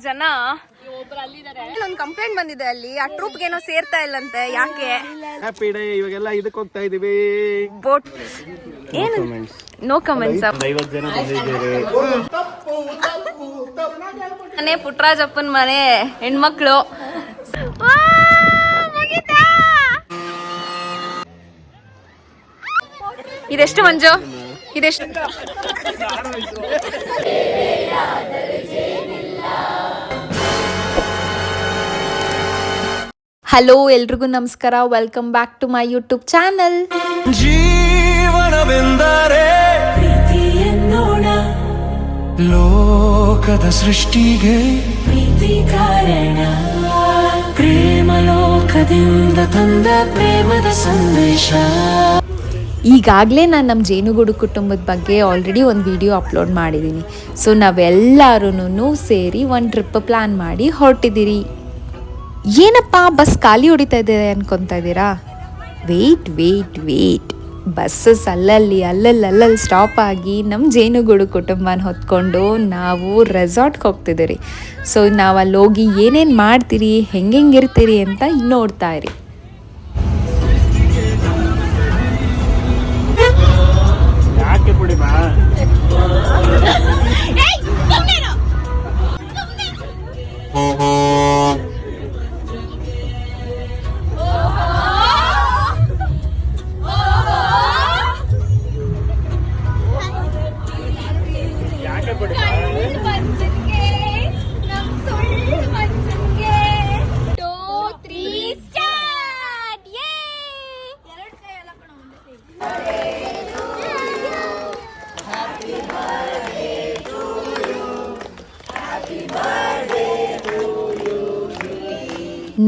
ಜನ ಒಂದು ಕಂಪ್ಲೇಂಟ್ ಬಂದಿದೆ ಅಲ್ಲಿ ಆ ಟ್ರೂಪ್ಗೆ ಏನೋ ಸೇರ್ತಾ ಇಲ್ಲಂತೆ. ಯಾಕೆ? Happy day. ಇವಾಗೆಲ್ಲ ಇದಕ್ಕೆ ಹೋಗ್ತಾ ಇದೀವಿ. ಬೋಟ್ ಏನು? No comments. 50 ಜನ ಬಂದಿದ್ದೀರಿ. ಮನೆ ಪುಟ್ಟರಾಜಪ್ಪನ ಮನೆ ಹೆಣ್ಮಕ್ಳು. ಇದೆಷ್ಟು ಮಂಜು? ಇದೆಷ್ಟು? ಹಲೋ, ಎಲ್ರಿಗೂ ನಮಸ್ಕಾರ. Welcome back to my YouTube channel. ಜೀವನವೆಂದರೆ ಪ್ರೀತಿ ಎನ್ನೋಣ, ಲೋಕದ ಸೃಷ್ಟಿಗೆ ಪ್ರೀತಿ ಕಾರಣ, ಪ್ರೇಮ ಲೋಕದಿಂದ ತಂದ ಪ್ರೇಮದ ಸಂದೇಶ. ಈಗಾಗಲೇ ನಾನು ನಮ್ಮ ಜೇನುಗೂಡು ಕುಟುಂಬದ ಬಗ್ಗೆ ಆಲ್ರೆಡಿ ಒಂದು ವಿಡಿಯೋ ಅಪ್ಲೋಡ್ ಮಾಡಿದ್ದೀನಿ. ಸೊ ನಾವೆಲ್ಲರೂ ಸೇರಿ ಒಂದು ಟ್ರಿಪ್ ಪ್ಲ್ಯಾನ್ ಮಾಡಿ ಹೊರಟಿದ್ದೀರಿ. ಏನಪ್ಪ ಬಸ್ ಖಾಲಿ ಹೊಡಿತಾ ಇದೆ ಅನ್ಕೊತಾ ಇದ್ದೀರಾ? ವೇಟ್ ಬಸ್ಸಸ್ ಅಲ್ಲಲ್ಲಿ ಸ್ಟಾಪ್ ಆಗಿ ನಮ್ಮ ಜೇನುಗೂಡು ಕುಟುಂಬನ ಹೊತ್ಕೊಂಡು ನಾವು ರೆಸಾರ್ಟ್ಗೆ ಹೋಗ್ತಿದ್ದೀರಿ. ಸೊ ನಾವು ಅಲ್ಲಿ ಹೋಗಿ ಏನೇನು ಮಾಡ್ತೀರಿ, ಹೆಂಗಿರ್ತೀರಿ ಅಂತ ನೋಡ್ತಾ ಇರಿ.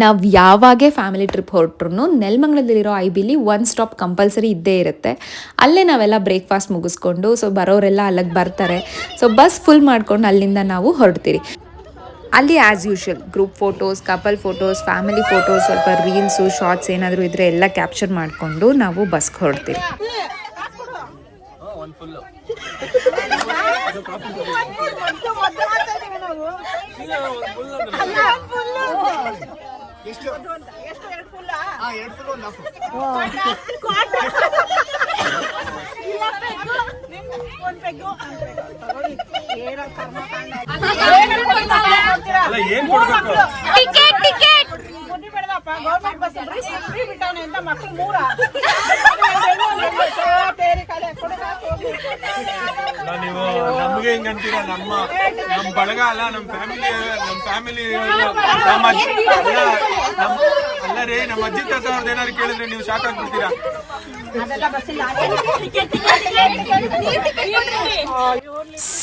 ನಾವು ಯಾವಾಗೇ ಫ್ಯಾಮಿಲಿ ಟ್ರಿಪ್ ಹೊರಟ್ರು ನೆಲಮಂಗಲದಲ್ಲಿರೋ IBಲಿ ಒಂದು ಸ್ಟಾಪ್ ಕಂಪಲ್ಸರಿ ಇದ್ದೇ ಇರುತ್ತೆ. ಅಲ್ಲೇ ನಾವೆಲ್ಲ ಬ್ರೇಕ್ಫಾಸ್ಟ್ ಮುಗಿಸ್ಕೊಂಡು ಸೊ ಬರೋರೆಲ್ಲ ಅಲ್ಲಿಗೆ ಬರ್ತಾರೆ. ಸೊ ಬಸ್ ಫುಲ್ ಮಾಡ್ಕೊಂಡು ಅಲ್ಲಿಂದ ನಾವು ಹೊರಡ್ತೀರಿ. ಅಲ್ಲಿ as usual group photos, couple photos, family photos, ಸ್ವಲ್ಪ ರೀಲ್ಸು, ಶಾರ್ಟ್ಸ್ ಏನಾದರೂ ಇದ್ದರೆ ಎಲ್ಲ ಕ್ಯಾಪ್ಚರ್ ಮಾಡಿಕೊಂಡು ನಾವು ಬಸ್ಗೆ ಹೊರಡ್ತೀವಿ. ನೀವು ನಮ್ಗೆ ಹಿಂಗಂತೀರ? ನಮ್ಮ ಬಳಗ ಅಲ್ಲ, ನಮ್ಮ ಫ್ಯಾಮಿಲಿ ಅಲ್ಲ ರೀ. ನಮ್ಮ ಅಜ್ಜಿ ತಾತ ಅವ್ರದ್ದು ಏನಾದ್ರು ಕೇಳಿದ್ರೆ ನೀವು ಶಾಕ್ ಆಗ್ಬಿಡ್ತೀರಾ.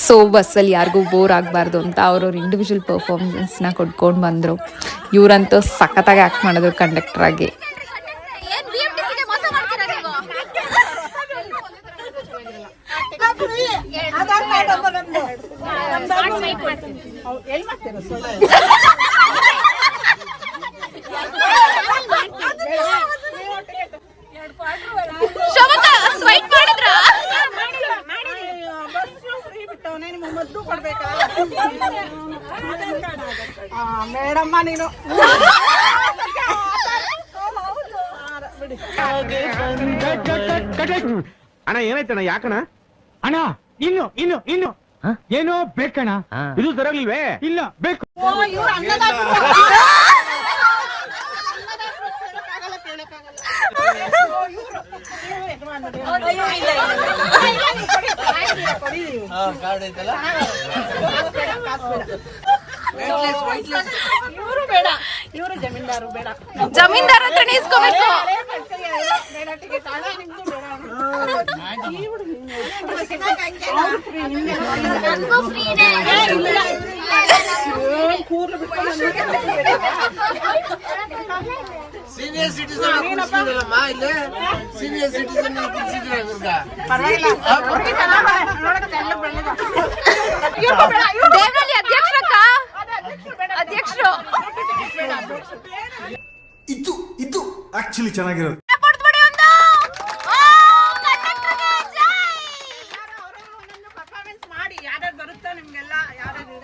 ಸೊ ಬಸ್ಸಲ್ಲಿ ಯಾರಿಗೂ ಬೋರ್ ಆಗಬಾರ್ದು ಅಂತ ಅವ್ರವ್ರ ಇಂಡಿವಿಜುವಲ್ ಪರ್ಫಾರ್ಮೆನ್ಸ್ನ ಕೊಟ್ಕೊಂಡು ಬಂದರು. ಇವರಂತೂ ಸಖತ್ತಾಗಿ ಆ್ಯಕ್ಟ್ ಮಾಡಿದ್ರು ಕಂಡಕ್ಟರ್ ಆಗಿ. ಮೇಡಮ್ಮ ನೀನು ಅಣ್ಣ ಏನಾಯ್ತಣ್ಣ? ಯಾಕಣ್ಣ? ಅಣ್ಣ ಇನ್ನು ಏನೋ ಬೇಕಣ್ಣ. ಇದು ಸರಿಯಾಗ್ಲಿಲ್ವೇ? ಇಲ್ಲ ಬೇಕು. ಇವರು ಜಮೀನ್ದಾರು ಬೇಡ. ಜಮೀನ್ದಾರ ಹತ್ರ ಇಸ್ಕೋಬೇಕು. ಸೀನಿಯರ್ ಸಿಟಿಸನ್ ಸೀನಿಯರ್ ಸಿಟಿಸನ್ ಅಧ್ಯಕ್ಷರು ಇದು ಆಕ್ಚುಲಿ ಚೆನ್ನಾಗಿರೋದು. ಪರ್ಫಾರ್ಮೆನ್ಸ್ ಮಾಡಿ ಯಾವ್ದಾದ್ರು ಬರುತ್ತಾ ನಿಮ್ಗೆಲ್ಲ? ಯಾವ್ದಾದ್ರು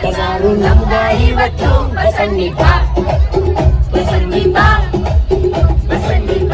ಬಜಾರು ನಮ್ದ ಇವತ್ತು ಬಸನ್ನಿಪ ಬಸನ್ನಿಪ ಬಸನ್ನಿಪ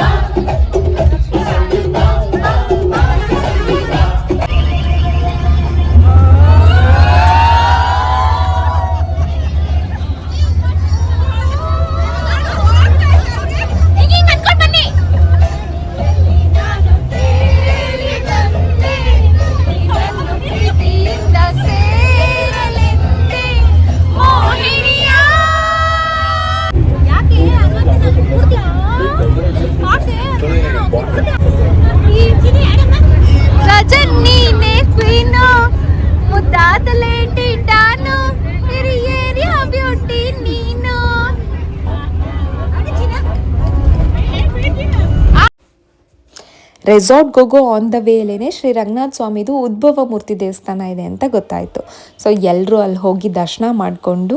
ರೆಸಾರ್ಟ್ಗೆ ಹೋಗೋ ಆನ್ ದ ವೇಲೇನೆ ಶ್ರೀ ರಂಗನಾಥ ಸ್ವಾಮಿದು ಉದ್ಭವ ಮೂರ್ತಿ ದೇವಸ್ಥಾನ ಇದೆ ಅಂತ ಗೊತ್ತಾಯಿತು. ಸೊ ಎಲ್ಲರೂ ಅಲ್ಲಿ ಹೋಗಿ ದರ್ಶನ ಮಾಡಿಕೊಂಡು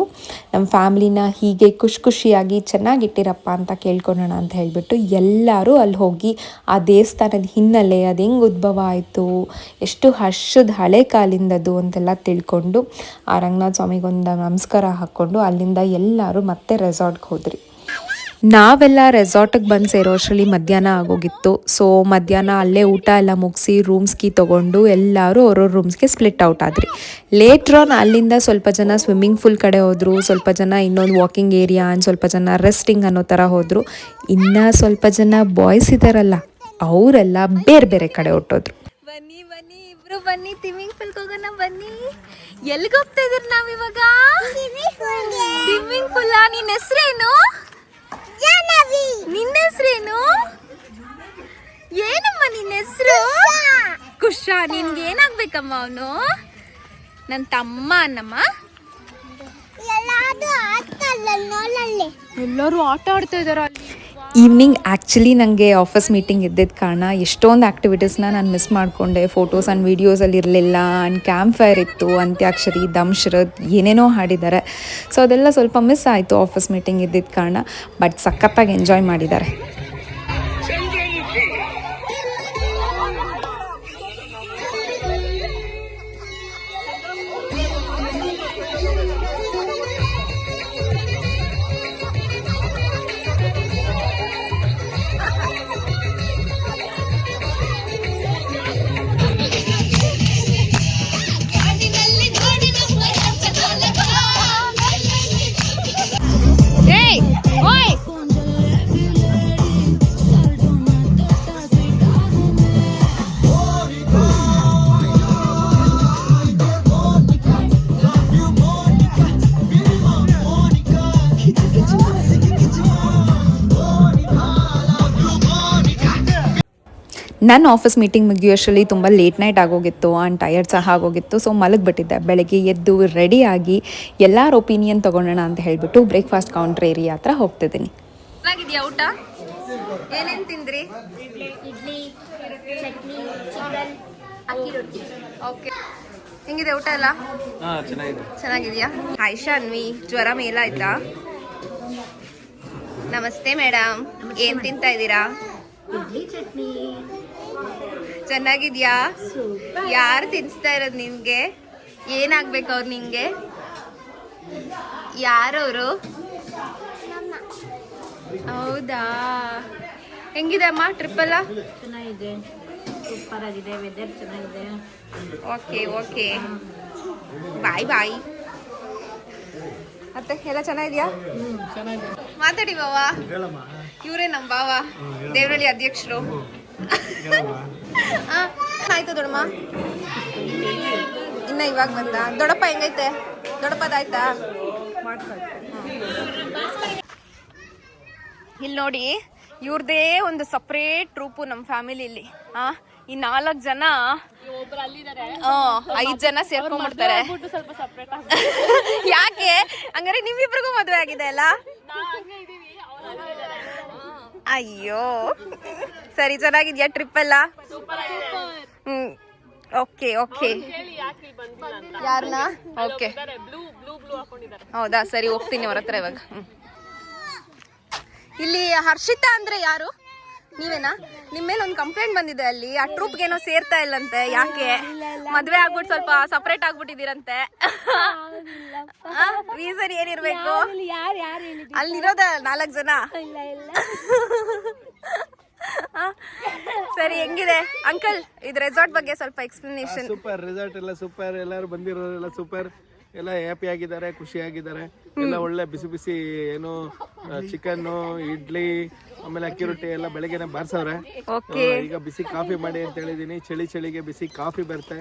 ನಮ್ಮ ಫ್ಯಾಮ್ಲಿನ ಹೀಗೆ ಖುಷಿಯಾಗಿ ಚೆನ್ನಾಗಿಟ್ಟಿರಪ್ಪ ಅಂತ ಕೇಳ್ಕೊಳ್ಳೋಣ ಅಂತ ಹೇಳಿಬಿಟ್ಟು ಎಲ್ಲರೂ ಅಲ್ಲಿ ಹೋಗಿ ಆ ದೇವಸ್ಥಾನದ ಹಿನ್ನೆಲೆ ಅದು ಹೆಂಗೆ ಉದ್ಭವ ಆಯಿತು, ಎಷ್ಟು ವರ್ಷದ ಹಳೆ ಕಾಲಿಂದದು ಅಂತೆಲ್ಲ ತಿಳ್ಕೊಂಡು ಆ ರಂಗನಾಥ ಸ್ವಾಮಿಗೊಂದು ನಮಸ್ಕಾರ ಹಾಕ್ಕೊಂಡು ಅಲ್ಲಿಂದ ಎಲ್ಲರೂ ಮತ್ತೆ ರೆಸಾರ್ಟ್ಗೆ ಹೋದ್ರಿ. ನಾವೆಲ್ಲ ರೆಸಾರ್ಟಿಗೆ ಬಂದು ಸೇರೋ ಅಷ್ಟರಲ್ಲಿ ಮಧ್ಯಾಹ್ನ ಆಗೋಗಿತ್ತು. ಸೊ ಮಧ್ಯಾಹ್ನ ಅಲ್ಲೇ ಊಟ ಎಲ್ಲ ಮುಗಿಸಿ ರೂಮ್ಸ್ ಕೀ ತೊಗೊಂಡು ಎಲ್ಲರೂ ಅವ್ರವ್ರ ರೂಮ್ಸ್ಗೆ ಸ್ಪ್ಲಿಟ್ ಔಟ್ ಆದ್ರಿ. ಲೇಟ್ರ್ ಆನ್ ಅಲ್ಲಿಂದ ಸ್ವಲ್ಪ ಜನ ಸ್ವಿಮ್ಮಿಂಗ್ ಪೂಲ್ ಕಡೆ ಹೋದರು, ಸ್ವಲ್ಪ ಜನ ಇನ್ನೊಂದು ವಾಕಿಂಗ್ ಏರಿಯಾ ಆ್ಯಂಡ್ ಸ್ವಲ್ಪ ಜನ ರೆಸ್ಟಿಂಗ್ ಅನ್ನೋ ಥರ ಹೋದರು. ಇನ್ನು ಸ್ವಲ್ಪ ಜನ ಬಾಯ್ಸ್ ಇದ್ದಾರಲ್ಲ ಅವರೆಲ್ಲ ಬೇರೆ ಬೇರೆ ಕಡೆ ಹೊಟ್ಟೋದ್ರು. ಬನ್ನಿ ಬನ್ನಿ ಇಬ್ರು ಬನ್ನಿ ಸ್ವಿಮ್ಮಿಂಗ್ ಪೂಲ್ಗೆ ಹೋಗೋಣ ಬನ್ನಿ. ಎಲ್ಲಿಗೆ ಹೋಗ್ತಾ ಇದ್ದೀರಿ ನಾವಿವಾಗ? ಸ್ವಿಮ್ಮಿಂಗ್ ಪೂಲ. ನಿನ್ನ ಹೆಸರೇನು? ನಿನ್ನ ಹೆಸರೇನು? ಏನಮ್ಮ ನಿನ್ನ ಹೆಸರು? ಕುಶ. ನಿನ್ಗೆ ಏನಾಗ್ಬೇಕಮ್ಮ? ಅವನು ನನ್ನ ತಮ್ಮ ಅನ್ನಮ್ಮ. ಎಲ್ಲರೂ ಆಟ ಆಡ್ತಾ ಇದಾರ ಅಲ್ಲಿ. ಈವ್ನಿಂಗ್ ಆ್ಯಕ್ಚುಲಿ ನನಗೆ ಆಫೀಸ್ ಮೀಟಿಂಗ್ ಇದ್ದಿದ್ದ ಕಾರಣ ಎಷ್ಟೊಂದು ಆ್ಯಕ್ಟಿವಿಟೀಸ್ನ ನಾನು ಮಿಸ್ ಮಾಡಿಕೊಂಡೆ. ಫೋಟೋಸ್ ಆ್ಯಂಡ್ ವೀಡಿಯೋಸಲ್ಲಿ ಇರಲಿಲ್ಲ. ಆ್ಯಂಡ್ ಕ್ಯಾಂಪ್ ಫೈರ್ ಇತ್ತು, ಅಂತ್ಯಾಕ್ಷರಿ, ದಂಶರದ್ ಏನೇನೋ ಹಾಡಿದ್ದಾರೆ. ಸೊ ಅದೆಲ್ಲ ಸ್ವಲ್ಪ ಮಿಸ್ ಆಯಿತು ಆಫೀಸ್ ಮೀಟಿಂಗ್ ಇದ್ದಿದ್ದ ಕಾರಣ. ಬಟ್ ಸಖತ್ತಾಗಿ ಎಂಜಾಯ್ ಮಾಡಿದ್ದಾರೆ. ನನ್ನ ಆಫೀಸ್ ಮೀಟಿಂಗ್ ಮುಗಿಯೋಷ್ಟರಲ್ಲಿ ತುಂಬ ಲೇಟ್ ನೈಟ್ ಆಗೋಗಿತ್ತು ಆ್ಯಂಡ್ ಟಯರ್ಡ್ ಸಹ ಆಗೋಗಿತ್ತು. ಸೊ ಮಲಗಿಬಿಟ್ಟಿದ್ದೆ. ಬೆಳಗ್ಗೆ ಎದ್ದು ರೆಡಿಯಾಗಿ ಎಲ್ಲರ ಒಪಿನಿಯನ್ ತೊಗೊಳ್ಳೋಣ ಅಂತ ಹೇಳಿಬಿಟ್ಟು ಬ್ರೇಕ್ಫಾಸ್ಟ್ ಕೌಂಟರ್ ಏರಿಯಾ ಹತ್ರ ಹೋಗ್ತಿದ್ದೀನಿ. ಚೆನ್ನಾಗಿದೆಯಾ ಊಟ? ಏನೇನು ತಿಂದ್ರಿ? ಇಡ್ಲಿ, ಚಟ್ನಿ, ಚಿಕನ್, ಅಕ್ಕಿ ರೊಟ್ಟಿ. ಓಕೆ, ಹೆಂಗಿದೆ ಊಟ ಎಲ್ಲ? ಚೆನ್ನಾಗಿದೆಯಾ? ಆಯ್ಷಾ, ಅನ್ವಿ, ಜ್ವರ ಮೇಲಾಯ್ತಾ? ನಮಸ್ತೆ ಮೇಡಮ್, ಏನ್ ತಿಂತಾ ಇದ್ದೀರಾ? ಇಡ್ಲಿ ಚಟ್ನಿ. ಚೆನ್ನಾಗಿದ್ಯಾ? ಯಾರು ತಿನ್ಸ್ತಾ ಇರೋದು ನಿನ್ಗೆ? ಏನಾಗ್ಬೇಕು ಅವ್ರು ನಿಂಗೆ? ಯಾರವರು? ಹೌದಾ? ಹೆಂಗಿದೆ ಅಮ್ಮ ಟ್ರಿಪ್ ಎಲ್ಲ? ಚೆನ್ನಾಗಿದೆ, ಸೂಪರ್ ಆಗಿದೆ, ವೆದರ್ ಚೆನ್ನಾಗಿದೆ. ಓಕೆ ಓಕೆ, ಬಾಯ್ ಬಾಯ್. ಮತ್ತೆ ಎಲ್ಲ ಚೆನ್ನಾಗಿದ್ಯಾ? ಮಾತಾಡಿ ಬಾವ. ಇವರೇ ನಮ್ಮ ಬಾವ, ದೇವರಳ್ಳಿ ಅಧ್ಯಕ್ಷರು. ಆಯ್ತು ದೊಡ್ಡಮ್ಮ? ಇನ್ನ ಇವಾಗ ಬಂದ. ದೊಡ್ಡಪ್ಪ ಹೆಂಗೈತೆ? ದೊಡ್ಡಪ್ಪದಾಯ್ತಾ? ಇಲ್ಲಿ ನೋಡಿ, ಇವ್ರದೇ ಒಂದು ಸಪ್ರೇಟ್ ಟ್ರೂಪು ನಮ್ಮ ಫ್ಯಾಮಿಲಿಲಿ. ಈ 4 ಜನ 5 ಜನ ಸೇರ್ಕೊಂಡ್ಬಿಡ್ತಾರೆ. ಯಾಕೆ ಹಂಗಾರೆ? ನಿಮ್ಮಿಬ್ರಿಗೂ ಮದುವೆ ಆಗಿದೆ ಅಲ್ಲ? ಅಯ್ಯೋ ಸರಿ, ಚೆನ್ನಾಗಿದ್ಯಾ ಟ್ರಿಪ್ ಎಲ್ಲ? Okay okay. ಯಾರನ್ನ? ಓಕೆ, ಹೌದಾ, ಸರಿ ಹೋಗ್ತೀನಿ ಅವ್ರ ಹತ್ರ ಇವಾಗ. ಇಲ್ಲಿ ಹರ್ಷಿತಾ ಅಂದ್ರೆ ಯಾರು? ನೀವೇನಾ? ನಿಮ್ಮ ಮೇಲೆ ಒಂದು ಕಂಪ್ಲೇಂಟ್ ಬಂದಿದೆ ಅಲ್ಲಿ, ಆ ಟ್ರೂಪ್ಗೆ ಏನೋ ಸೇರ್ತಾ ಇಲ್ಲಂತೆ. ಯಾಕೆ? ಮದ್ವೆ ಆಗ್ಬಿಟ್ಟು ಸ್ವಲ್ಪ ಸಪರೇಟ್ ಆಗ್ಬಿಟ್ಟಿದ್ದೀರಂತೆ. ರೀಸನ್ ಏನಿರ್ಬೇಕು? ಅಲ್ಲಿರೋದ 4 ಜನ. ಸರಿ, ಹೆಂಗಿದೆ ಅಂಕಲ್ ಇದು ರೆಸಾರ್ಟ್ ಬಗ್ಗೆ ಸ್ವಲ್ಪ ಎಕ್ಸ್ಪ್ಲನೇಷನ್? ಸೂಪರ್ ರೆಸಾರ್ಟ್ ಎಲ್ಲ ಸೂಪರ್, ಎಲ್ಲರೂ ಬಂದಿರೋರೆಲ್ಲ ಸೂಪರ್, ಎಲ್ಲ ಹ್ಯಾಪಿ ಆಗಿದ್ದಾರೆ, ಖುಷಿ ಆಗಿದ್ದಾರೆ. ಎಲ್ಲ ಒಳ್ಳೆ ಬಿಸಿ ಬಿಸಿ ಏನು ಚಿಕನ್ನು, ಇಡ್ಲಿ, ಆಮೇಲೆ ಅಕ್ಕಿ ರೊಟ್ಟಿ ಎಲ್ಲ ಬೆಳಗ್ಗೆನೆ ಬಾರ್ಸವ್ರೆ. ಈಗ ಬಿಸಿ ಕಾಫಿ ಮಾಡಿ ಅಂತ ಹೇಳಿದೀನಿ. ಚಳಿಗೆ ಬಿಸಿ ಕಾಫಿ ಬರ್ತೆ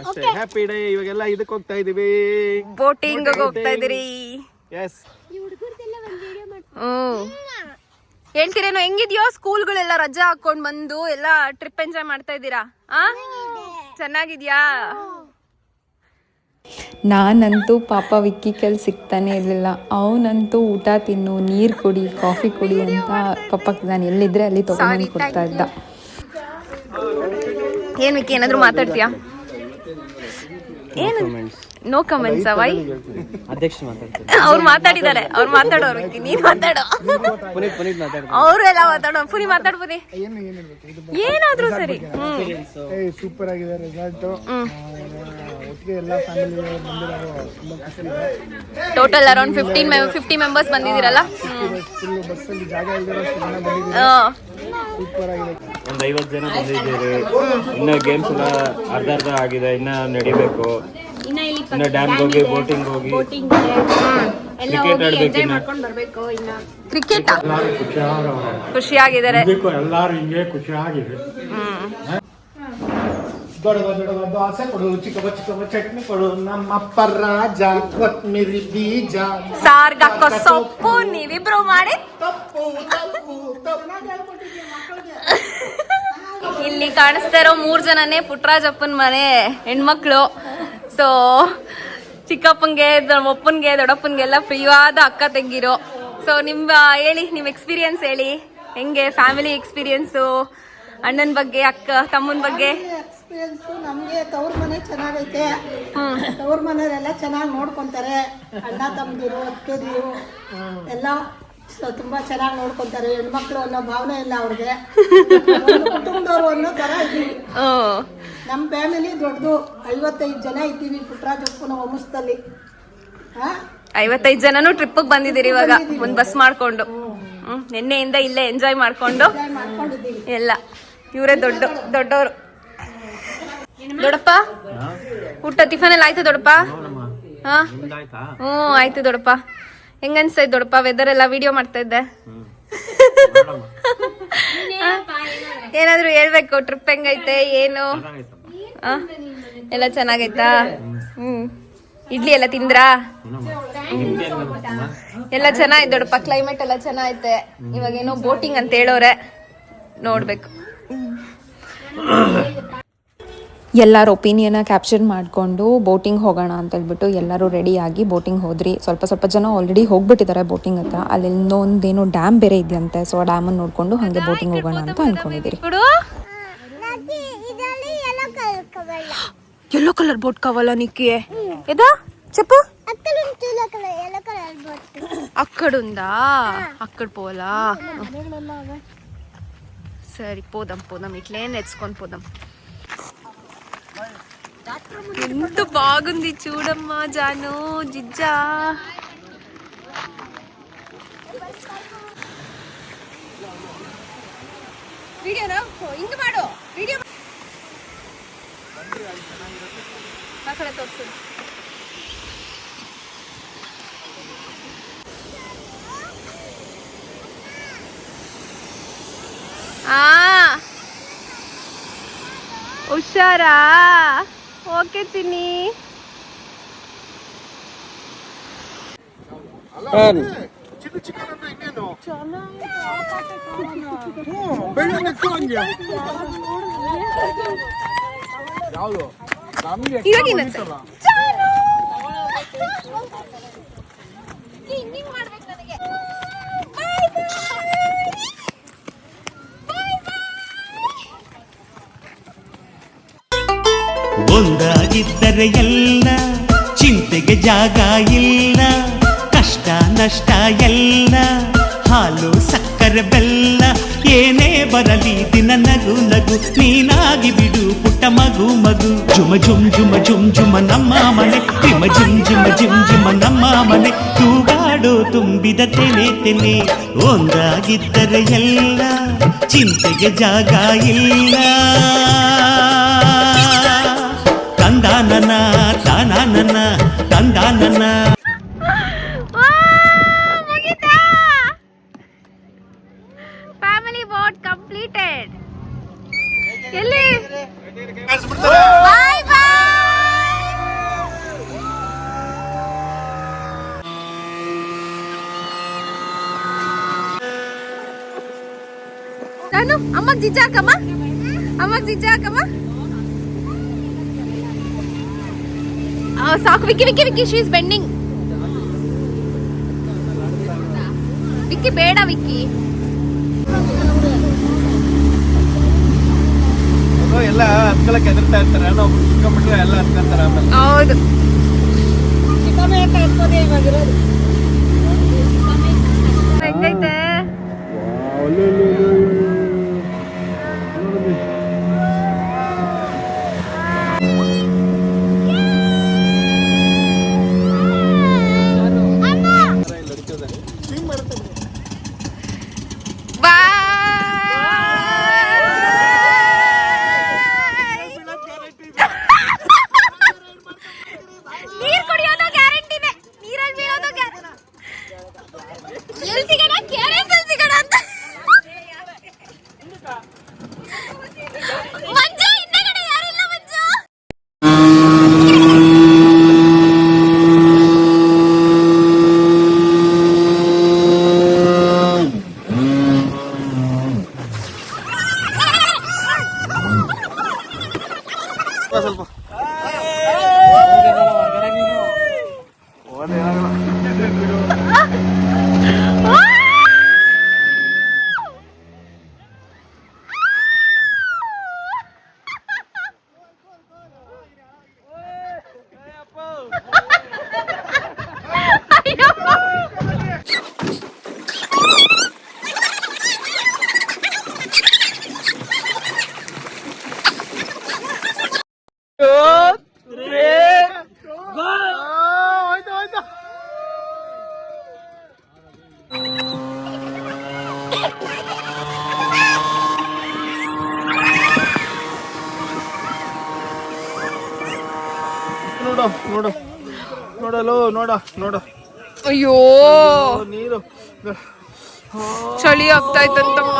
ಅಷ್ಟೇ. Happy day. ಇವಾಗೆಲ್ಲ ಇದಕ್ಕೆ ಹೋಗ್ತಾ ಇದೀವಿ, ಬೋಟಿಂಗ್ ಹೋಗ್ತಾ ಇದೀರಿ. ಎಸ್. ಹೇಳ್ತೀರೇನೋ, ಹೆಂಗಿದ್ಯೋ ಸ್ಕೂಲ್ಗಳೆಲ್ಲ ರಜಾ ಹಾಕೊಂಡ್ ಬಂದು ಎಲ್ಲ ಟ್ರಿಪ್ ಎಂಜಾಯ್ ಮಾಡ್ತಾ ಇದ್ದೀರಾ? ಚೆನ್ನಾಗಿದ್ಯಾ? ನಾನಂತೂ ಪಾಪ ವಿಕ್ಕಿ ಕೈಲಿ ಸಿಗ್ತಾನೆ ಇರಲಿಲ್ಲ. ಅವನಂತೂ ಊಟ ತಿನ್ನು, ನೀರು ಕುಡಿ, ಕಾಫಿ ಕುಡಿ ಅಂತ ಪಾಪ ನಾನು ಎಲ್ಲಿದ್ರೆ ಅಲ್ಲಿ ತೊಗೊಂಡು ಕೊಡ್ತಾ ಇದ್ದ. ಏನ್ ವಿಕ್ಕಿ, ಏನಾದ್ರು ಮಾತಾಡ್ತೀಯಾ? ಏನು? No comments. ವೈ? ಅವ್ರು ಮಾತಾಡಿದ್ದಾರೆ, ಅವ್ರು ಮಾತಾಡೋರು. ವಿಕ್ಕಿ ನೀನ್ ಮಾತಾಡೋ. ಅವ್ರು ಎಲ್ಲ ಮಾತಾಡೋ. ಪುನಿ ಮಾತಾಡ್. ಪುನಿ ಏನಾದ್ರು ಸರಿ. ಸೂಪರ್ ಆಗಿದೆ ರೆಸಾರ್ಟ್. ಟೋಟಲ್ ಅರೌಂಡ್ 50 ಮೆಂಬರ್ಸ್ ಬಂದಿದ್ದೀರಲ್ಲ? ಒಂದು 50 ಜನ ಬಂದಿದ್ದೀರಿ. ಇನ್ನ ಗೇಮ್ಸ್ ಎಲ್ಲ ಅರ್ಧ ಆಗಿದೆ, ಇನ್ನ ನಡಿಬೇಕು. ಇನ್ನ ಡ್ಯಾಮ್ ಹೋಗಿ, ಬೋಟಿಂಗ್ ಹೋಗಿ, ಕ್ರಿಕೆಟ್ ಆಡ್ಬೇಕು. ಕ್ರಿಕೆಟ್ ಖುಷಿಯಾಗಿದ್ದಾರೆ ಎಲ್ಲಾರು ಹಿಂಗೆ ಖುಷಿಯಾಗಿದೆ. ದೊಡ್ಡ ಆಸೆ ಕೊಡು, ಚಿಕ್ಕವ ಚಟ್ನಿ ಕೊಡು, ನಮ್ಮಪ್ಪ ರಾಜ, ಕೊತ್ಮಿರಿ ಬೀಜ, ಸಾರ್ಗಕ್ಕ ಸೊಪ್ಪು ನೀವಿಬ್ರು ಮಾಡಿ. ಇಲ್ಲಿ ಕಾಣಿಸ್ತಾ ಇರೋ 3 ಜನನೇ ಪುಟ್ಟರಾಜಪ್ಪನ ಮನೆ ಹೆಣ್ಮಕ್ಳು. ಸೊ ಚಿಕ್ಕಪ್ಪನ್ಗೆ, ಒಪ್ಪನ್ಗೆ, ದೊಡ್ಡಪ್ಪನ್ಗೆಲ್ಲ ಪ್ರಿಯವಾದ ಅಕ್ಕ ತಂಗಿರು. ಸೊ ಹೇಳಿ, ನಿಮ್ಮ ಎಕ್ಸ್ಪೀರಿಯನ್ಸ್ ಹೇಳಿ, ಹೆಂಗೆ ಫ್ಯಾಮಿಲಿ ಎಕ್ಸ್ಪೀರಿಯನ್ಸು, ಅಣ್ಣನ ಬಗ್ಗೆ, ಅಕ್ಕ ತಮ್ಮನ ಬಗ್ಗೆ? ಎಕ್ಸ್ಪೀರಿಯನ್ಸು ನಮಗೆ ತವ್ರ ಮನೆ ಚೆನ್ನಾಗೈತೆ. ತವ್ರ ಮನೆಯವರೆಲ್ಲ ಚೆನ್ನಾಗಿ ನೋಡ್ಕೊಂತಾರೆ. ಅಣ್ಣ ತಮ್ಮದಿರು, ಅಕ್ಕದಿರು ಎಲ್ಲ ತುಂಬಾ ಚೆನ್ನಾಗಿ ನೋಡ್ಕೊಂತಾರೆ. ಹೆಣ್ಮಕ್ಳು ಅನ್ನೋ ಭಾವನೆ ಇಲ್ಲ ಅವ್ರಿಗೆ. ಕುಟುಂಬದವ್ರು ಅನ್ನೋ ತರ ಇದ್ದೀವಿ. ನಮ್ಮ ಫ್ಯಾಮಿಲಿ ದೊಡ್ಡದು, 55 ಜನ ಇದ್ದೀವಿ ಪುಟ್ಟರಾಜಪ್ಪನ ವಂಶದಲ್ಲಿ. 55 ಜನನು ಟ್ರಿಪ್ ಬಂದಿದ್ದೀರಿ ಇವಾಗ, ಒಂದ್ ಬಸ್ ಮಾಡ್ಕೊಂಡು. ನಿನ್ನೆಯಿಂದ ಇಲ್ಲೇ ಎಂಜಾಯ್ ಮಾಡ್ಕೊಂಡು ಎಲ್ಲ. ಇವರೇ ದೊಡ್ಡವರು. ದೊಡ್ಡಪ್ಪ ಊಟ ಟಿಫನ್ ಎಲ್ಲ ಆಯ್ತು ದೊಡ್ಡಪ್ಪ? ಆಯ್ತು ದೊಡ್ಡಪ್ಪ. ಹೆಂಗನ್ಸ್ತಾಯ್ತು ದೊಡ್ಡಪ್ಪ ವೆದರ್ ಎಲ್ಲ? ವಿಡಿಯೋ ಮಾಡ್ತಾ ಇದ್ದೆ. ಏನಾದ್ರು ಹೇಳ್ಬೇಕು, ಟ್ರಿಪ್ ಹೆಂಗೈತೆ ಏನು? ಎಲ್ಲ ಚೆನ್ನಾಗೈತಾ? ಇಡ್ಲಿ ಎಲ್ಲ ತಿಂದ್ರಾ? ಎಲ್ಲ ಚೆನ್ನಾಗಿದೆ ದೊಡ್ಡಪ್ಪ. ಕ್ಲೈಮೇಟ್ ಎಲ್ಲ ಚೆನ್ನಾಗೈತೆ. ಇವಾಗ ಏನೋ ಬೋಟಿಂಗ್ ಅಂತ ಹೇಳೋರೆ, ನೋಡ್ಬೇಕು. ಎಲ್ಲರ ಒಪಿನಿಯನ್ನ ಕ್ಯಾಪ್ಚರ್ ಮಾಡಿಕೊಂಡು ಬೋಟಿಂಗ್ ಹೋಗೋಣ ಅಂತ ಹೇಳ್ಬಿಟ್ಟು ಎಲ್ಲರೂ ರೆಡಿಯಾಗಿ ಬೋಟಿಂಗ್ ಹೋದ್ರಿ. ಸ್ವಲ್ಪ ಜನ ಆಲ್ರೆಡಿ ಹೋಗ್ಬಿಟ್ಟಿದ್ದಾರೆ ಬೋಟಿಂಗ್ ಹತ್ರ. ಅಲ್ಲಿ ಇನ್ನೊಂದೇನೋ ಡ್ಯಾಮ್ ಬೇರೆ ಇದೆಯಂತೆ. ಸೊ ಆ ಡ್ಯಾಮನ್ನು ನೋಡಿಕೊಂಡು ಹಾಗೆ ಬೋಟಿಂಗ್ ಹೋಗೋಣ ಅಂತ ಅನ್ಕೊಂಡಿದ್ದೀರಿ. ಯೆಲ್ಲೋ ಕಲರ್ ಬೋಟ್ ಕಾವಲ್ಲ ನಿಕ್ಕಿ ಎದ చెప్పు అక్కడుందా అక్కడ పోలా సరే పోదాం ఇట్లే నేర్చుకొని పోదాం. ఎంత బాగుంది చూడమ్మా జాను జిజ్జా. ವಿಡಿಯೋನ ಹಿಂಗೆ ಮಾಡು ವಿಡಿಯೋ ಆ ಕಡೆ ತೋರಿಸು. ಹುಷಾರಾ ಓಕೆ ಚಿನ್ನಿ. ಒಂದಾಗಿದ್ದರೆ ಎಲ್ಲ ಚಿಂತೆಗೆ ಜಾಗ ಇಲ್ಲ, ಕಷ್ಟ ನಷ್ಟ ಎಲ್ಲ ಹಾಲು ಸಕ್ಕರೆ ಬೆಲ್ಲ ಏನೇ ಬರಲಿ ದಿನ ನಗು ನಗು ನೀನಾಗಿ ಬಿಡು ಪುಟ್ಟ ಮಗು ಮಗು. ಜುಮ ಜುಮ್ ಜುಮ ಜುಮ್ ಜುಮ ನಮ್ಮ ಮನೆ, ಜಿಮ ಜಿಮ್ ಜಿಮ ಜಿಮ್ ಜಿಮ ನಮ್ಮ ಮನೆ, ತೂಗಾಡೋ ತುಂಬಿದ ತೆನೆ ತೆನೆ. ಒಂದಾಗಿದ್ದರೆ ಎಲ್ಲ ಚಿಂತೆಗೆ ಜಾಗ ಇಲ್ಲ, ತಂದಾನನ ತಾನಾನನ ತಂದಾನನ. Family boat completed. ಎಲ್ಲಿ ನಾನು ಅಮ್ಮಗ್ ಜಿಜ್ಜಾಕಮ್ಮ, ಅಮ್ಮಗ್ ಜಿಜ್ಜಾಕಮ್ಮ. ಸಾಕು Vicky Vicky Vicky she is bending. Vicky ಬೇಡ ವಿಕ್ಕಿ. ಎಲ್ಲ ಹತ್ಕೊಳಕ್ಕೆ ಹೆದರ್ತಾ ಇರ್ತಾರೆ, ನಾವು ಚಿಕ್ಕಬಿಟ್ರೆ ಎಲ್ಲ ಹತ್ಕೊಂತಾರೆ ಆಮೇಲೆ. ಹೌದು ಹೆಂಗೈತೆ ನೀರ್ ಕುಡಿಯೋದು ಗ್ಯಾರಂಟಿ ಇದೆ, ನೀರಲ್ಲಿ ಬೀಳೋದು ಎಲ್ಲಿ ಸಿಗೋಣ ಸಿಗೋಣ ಅಂತ. ಮಂಜು ಹಿಂದೆಗಡೆ ಯಾರಿಲ್ಲ ಮಂಜು. ಸ್ವಲ್ಪ ನೋಡು ನೋಡಲು ನೋಡ. ಅಯ್ಯೋ ನೀರು ಚಳಿ ಆಗ್ತಾ ಇತ್ತಂತಮ್ಮ.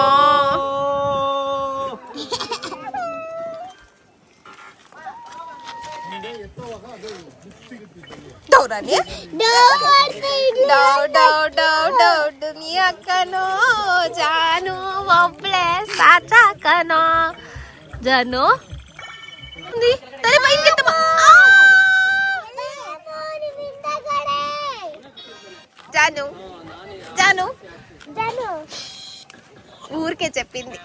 ನೀ ಅಕ್ಕನೋ ಜಾನು ಒಬ್ಳೆ ಸಾಚಾಕನೋ ಜಾನು ತಲೆ ಬೈದ್ಗೆತ್ತಮ್ಮ. జాను జాను ఊరికే చెప్పింది.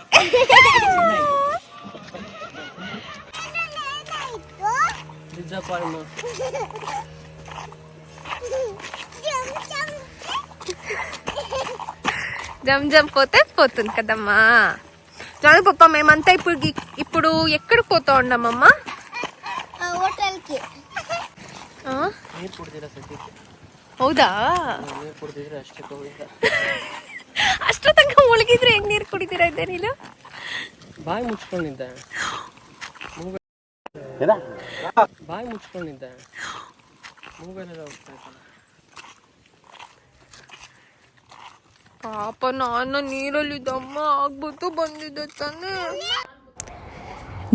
జమ్ జమ్ పోతే పోతుంది కదమ్మా. జాను పప్ప మేమంతా ఇప్పుడు ఎక్కడికి పోతా ఉండమమ్మా? ಹೌದಾ? ಅಷ್ಟರ ತನಕ ಮುಳುಗಿದ್ರೆ ಹೆಂಗ್ ನೀರು ಕುಡಿತೀರಾ ಇದ್ದೆ ನೀನು? ಬಾಯಿ ಮುಚ್ಕೊಂಡಿದ್ದೆ ಮೂಗಲೆಲ್ಲ ಹೋಗ್ತಾ ಇತ್ತು. ಪಾಪ ನಾನು ನೀರಲ್ಲಿ ದಮ್ಮ ಆಗ್ಬಿಟ್ಟು ಬಂದಿದ್ದೆ ತಾನೆ.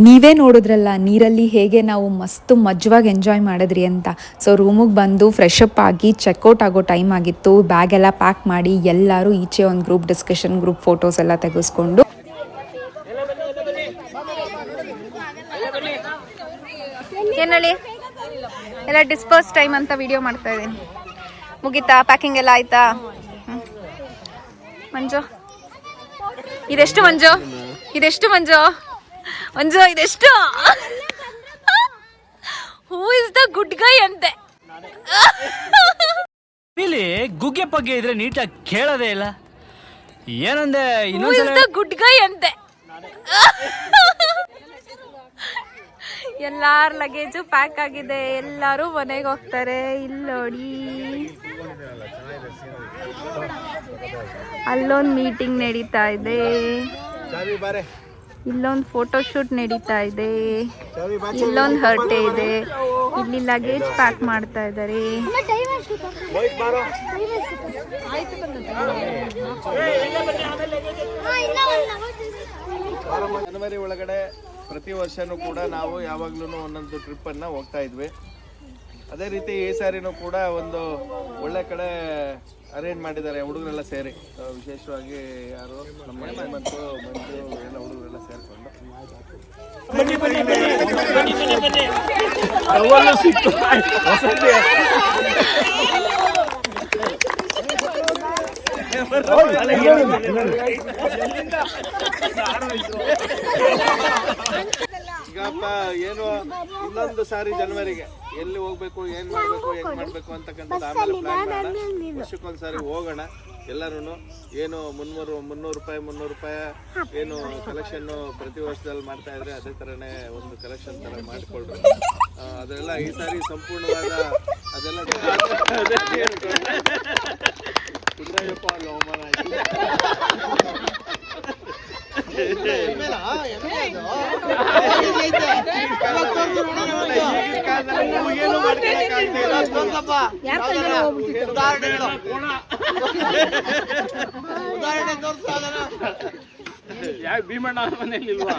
ನೀವೇ ನೋಡಿದ್ರಲ್ಲ ನೀರಲ್ಲಿ ಹೇಗೆ ನಾವು ಮಸ್ತು ಮಜ್ವಾಗಿ ಎಂಜಾಯ್ ಮಾಡಿದ್ರಿ ಅಂತ. ಸೊ ರೂಮಿಗೆ ಬಂದು ಫ್ರೆಶ್ ಅಪ್ ಆಗಿ ಚೆಕ್ಔಟ್ ಆಗೋ ಟೈಮ್ ಆಗಿತ್ತು. ಬ್ಯಾಗ್ ಎಲ್ಲ ಪ್ಯಾಕ್ ಮಾಡಿ ಎಲ್ಲರೂ ಈಚೆ ಒಂದು ಗ್ರೂಪ್ ಡಿಸ್ಕಷನ್, ಗ್ರೂಪ್ ಫೋಟೋಸ್ ಎಲ್ಲ ತೆಗೆಸ್ಕೊಂಡು ಏನಲ್ಲಿ ಎಲ್ಲ ಡಿಸ್ಪರ್ಸ್ ಟೈಮ್ ಅಂತ ವಿಡಿಯೋ ಮಾಡ್ತಾ ಇದ್ದೀನಿ. ಮುಗೀತಾ? ಪ್ಯಾಕಿಂಗ್ ಎಲ್ಲ ಆಯ್ತಾ? ಮಂಜು ಇದೆಷ್ಟು? ಮಂಜು ಇದೆಷ್ಟು? ಮಂಜು ಮಂಜು ಇದೆಷ್ಟು? ಹೂ ಇಸ್ ದ ಗುಡ್ ಗೈ ಅಂತೆ. ಇಲ್ಲಿ ಗುಗ್ಗೆ ಪಗ್ಗೆ ಇದ್ರೆ ನೀಟಾಗಿ ಕೇಳೋದೇ ಇಲ್ಲ. ಏನಂದೆ? ಹೂ ಇಸ್ ದ ಗುಡ್ ಗೈ ಅಂತೆ. ಎಲ್ಲಾರ ಲಗೇಜು ಪ್ಯಾಕ್ ಆಗಿದೆ, ಎಲ್ಲರೂ ಮನೆಗೆ ಹೋಗ್ತಾರೆ. ಇಲ್ಲಿ ನೋಡಿ, ಅಲ್ಲೊಂದು ಮೀಟಿಂಗ್ ನಡೀತಾ ಇದೆ, ಇಲ್ಲೊಂದು ಫೋಟೋ ಶೂಟ್ ನಡೀತಾ ಇದೆ, ಇಲ್ಲೊಂದು ಹರ್ಟೆ ಇದೆ, ಇಲ್ಲಿ ಲಗೇಜ್ ಪ್ಯಾಕ್ ಮಾಡ್ತಾ ಇದ್ದಾರೆ. ಜನವರಿ ಒಳಗಡೆ ಪ್ರತಿ ವರ್ಷನೂ ಕೂಡ ನಾವು ಯಾವಾಗ್ಲೂ ಒಂದೊಂದು ಟ್ರಿಪ್ಪನ್ನು ಹೋಗ್ತಾ ಇದ್ವಿ. ಅದೇ ರೀತಿ ಈ ಸಾರಿನೂ ಕೂಡ ಒಂದು ಒಳ್ಳೆ ಕಡೆ ಅರೇಂಜ್ ಮಾಡಿದ್ದಾರೆ ಹುಡುಗರೆಲ್ಲ ಸೇರಿ. ವಿಶೇಷವಾಗಿ ಯಾರು ನಮ್ಮ ಹೇಮಂತು, ಮಂಜು ಎಲ್ಲ ಹುಡುಗರೆಲ್ಲ ಸೇರಿಕೊಂಡು ಈಗಪ್ಪ ಏನು ಇನ್ನೊಂದು ಸಾರಿ ಜನವರಿಗೆ ಎಲ್ಲಿ ಹೋಗ್ಬೇಕು, ಏನ್ ಮಾಡ್ಬೇಕು, ಹೆಂಗ್ ಮಾಡ್ಬೇಕು ಅಂತಕ್ಕಂಥದ್ದು ಆಮೇಲೆ ಪ್ಲಾನ್ ಮಾಡೋಣ. ವರ್ಷಕ್ಕೊಂದ್ಸಾರಿ ಹೋಗೋಣ ಎಲ್ಲರೂ. ಏನು 300 ರೂಪಾಯಿ ಏನು ಕಲೆಕ್ಷನ್ ಪ್ರತಿ ವರ್ಷದಲ್ಲಿ ಮಾಡ್ತಾ ಇದ್ರೆ ಅದೇ ತರನೇ ಒಂದು ಕಲೆಕ್ಷನ್ ತರ ಮಾಡಿಕೊಳ್ರಿ. ಅದೆಲ್ಲ ಈ ಸಾರಿ ಸಂಪೂರ್ಣವಾದ ಅದೆಲ್ಲ ಕುದ್ರಾಯಪ್ಪ ಅಲ್ಲಿ ಅವಮಾನ ಆಯ್ತು. ಭೀಮಣ್ಣ ಮನೆಯಲ್ಲಿ ಇಲ್ವಾ?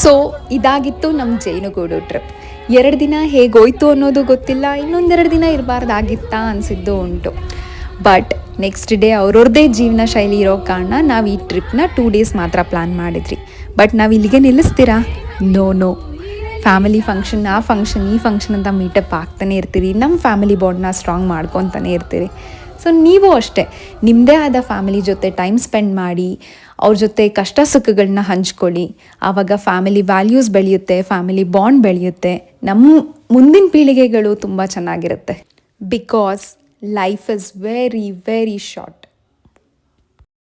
ಸೊ ಇದಾಗಿತ್ತು ನಮ್ಮ ಜೇನುಗೂಡು ಟ್ರಿಪ್. 2 ದಿನ ಹೇಗೋಯ್ತು ಅನ್ನೋದು ಗೊತ್ತಿಲ್ಲ, ಇನ್ನೊಂದೆರಡು ದಿನ ಇರಬಾರ್ದಾಗಿತ್ತಾ ಅನಿಸಿದ್ದು ಉಂಟು. ಬಟ್ ನೆಕ್ಸ್ಟ್ ಡೇ ಅವ್ರವ್ರದ್ದೇ ಜೀವನ ಶೈಲಿ ಇರೋ ಕಾರಣ ನಾವು ಈ ಟ್ರಿಪ್ನ 2 ಡೇಸ್ ಮಾತ್ರ ಪ್ಲ್ಯಾನ್ ಮಾಡಿದ್ರಿ. ಬಟ್ ನಾವು ಇಲ್ಲಿಗೆ ನಿಲ್ಲಿಸ್ತೀರಾ? ನೋ, ಫ್ಯಾಮಿಲಿ ಫಂಕ್ಷನ್ ಆ ಫಂಕ್ಷನ್ ಈ ಫಂಕ್ಷನ್ ಅಂತ ಮೀಟಪ್ ಆಗ್ತಾನೆ ಇರ್ತೀರಿ. ನಮ್ಮ ಫ್ಯಾಮಿಲಿ ಬಾಂಡ್ನ ಸ್ಟ್ರಾಂಗ್ ಮಾಡ್ಕೊತಾನೆ ಇರ್ತೀರಿ. ಸೊ ನೀವು ಅಷ್ಟೇ ನಿಮ್ಮದೇ ಆದ ಫ್ಯಾಮಿಲಿ ಜೊತೆ ಟೈಮ್ ಸ್ಪೆಂಡ್ ಮಾಡಿ ಅವ್ರ ಜೊತೆ ಕಷ್ಟ ಸುಖಗಳನ್ನ ಹಂಚ್ಕೊಳ್ಳಿ. ಆವಾಗ ಫ್ಯಾಮಿಲಿ ವ್ಯಾಲ್ಯೂಸ್ ಬೆಳೆಯುತ್ತೆ, ಫ್ಯಾಮಿಲಿ ಬಾಂಡ್ ಬೆಳೆಯುತ್ತೆ. ನಮ್ಮ ಮುಂದಿನ ಪೀಳಿಗೆಗಳು ತುಂಬ ಚೆನ್ನಾಗಿರುತ್ತೆ. Because life is very very short.